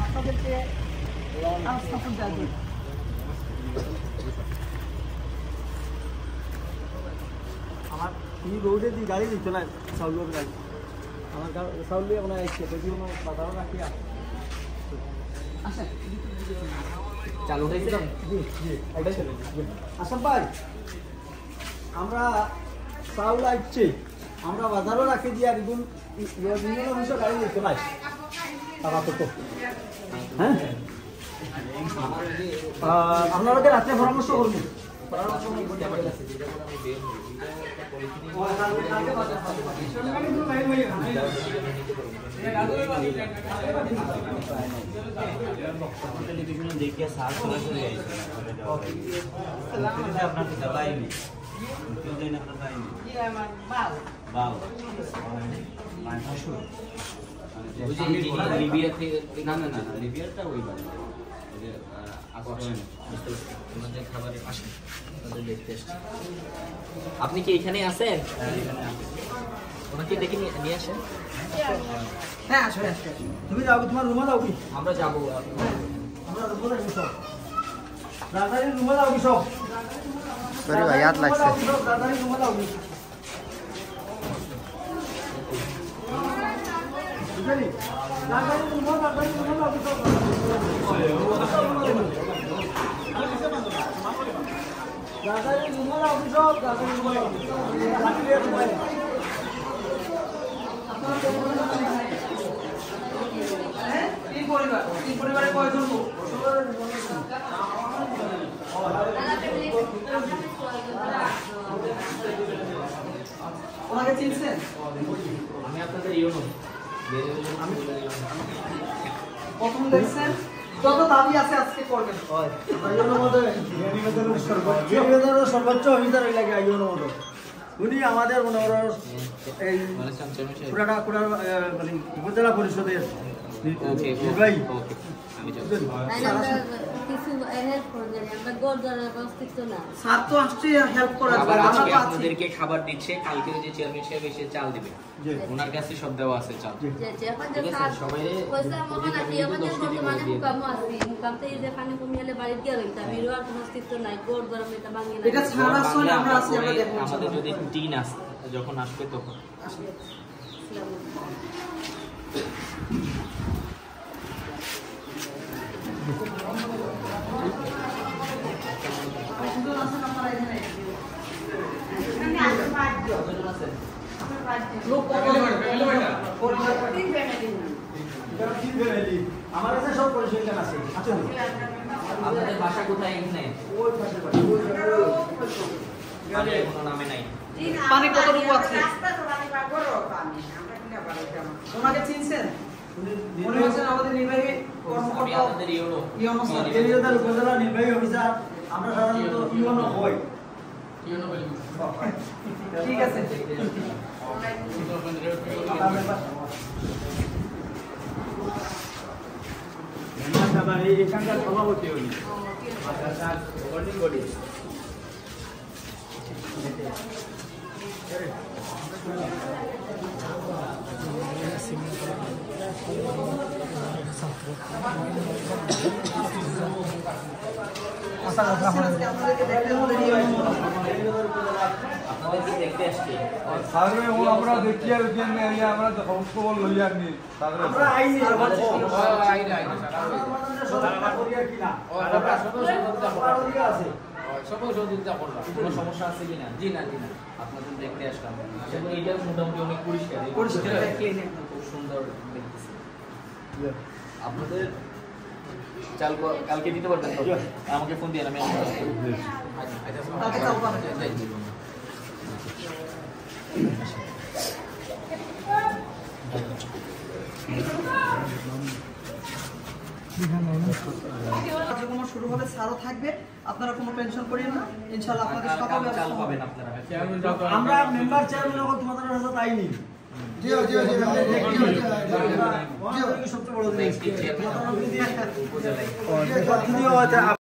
আপনাদেরকে আমার এই রোডে দিয়ে গাড়ি দিত না সাউলের গাড়ি আমার সাউলে ওনার আসছে যদি কোনো বাধাও রাখি আচ্ছা চালু হয়ে গেল জি জি এটা চলে আসাম ভাই আমরা সাউল আসছে আমরা বাজারও রাখি দিয়ে আর এখন বিভিন্ন অংশ গাড়ি দিত না টাকা তো হ্যাঁ আপনারা রাত্রে পরামর্শ করবেন টেলিভিশনে দেখে সার্চ সরাসরি আপনার পাইনি আপনার পাইনি বাউ লিবিয়া থেকে না না না লিবিয়াটা ওই বাড়ি খাবারের পাশে দেখতে এসছি। আপনি কি এখানে আছেন? ওনাকে ডেকে নিয়ে আসেন। হ্যাঁ আসো তুমি যাও তোমার রুমে যাও কি আমরা যাবো আমরা রুমে যাবো সব দাদারি রুমে যাও কি সব সরি ভাই হাত লাগছে দাদারি রুমে যাও কি বুঝলি দাদারি রুমে যাও কি সব দাদারি রুমে যাও কি সব দাদারি রুমে যাও তিন পরিবারে কয়জন লোক ওনাকে চিনছেন? আমি আপনাদের ইউনো আমি প্রথম দেখছেন যত দাবি আছে আজকে করবেন সর্বোচ্চ অভিযান লাগে উনি আমাদের মনে এই মানে উপজেলা পরিষদের নির্বাহী স্যার তো আসছে হেল্প করার জন্য আপনাদেরকে খাবার দিচ্ছে কালকে যে চেয়ারম্যান সাহেব এসে চাল দিবে ওনার কাছে সব দেওয়া আছে চাল সবাই আমাদের যদি টিন আসে যখন আসবে তখন আমার কাছে সব পরিচয় আছে আপনাদের বাসা কোথায়? এখানে কোনো নামে নাই। পানি কতটুকু আছে? ওনাকে চিনছেন? উনি হচ্ছেন আমাদের নির্বাহী কর্মকর্তা। আপনাদের ইউনো স্যার জেলিদার উপজেলা নির্বাহী অফিসার। আমরা সাধারণত ইউনো হই। ঠিক আছে এখানকার সভাপতি উনি বডি দেখতে আসছি সাগরে ও আমরা দেখি আর কেন এরিয়া আমরা তো খবর লইয়া নি সাগরে আমরা আইনি আইনি কোনো সমস্যা আছে কিনা? জি না আপনাদের দেখতে আসলাম। এইটা মোটামুটি অনেক পরিষ্কার খুব সুন্দর দেখতেছি। আপনাদের চাল কালকে দিতে পারবেন তো? আমাকে ফোন দিয়ে আমি কার্যক্রম শুরু হলে ছাড়ও থাকবে, আপনারা কোনো টেনশন করিয়েন না, ইনশাআল্লাহ আপনাদের সকল চাল পাবেন আপনারা। আমরা মেম্বার চেয়ারম্যান হবো তোমাদের কাছে তাই নি সবচেয়ে বড় জিনিস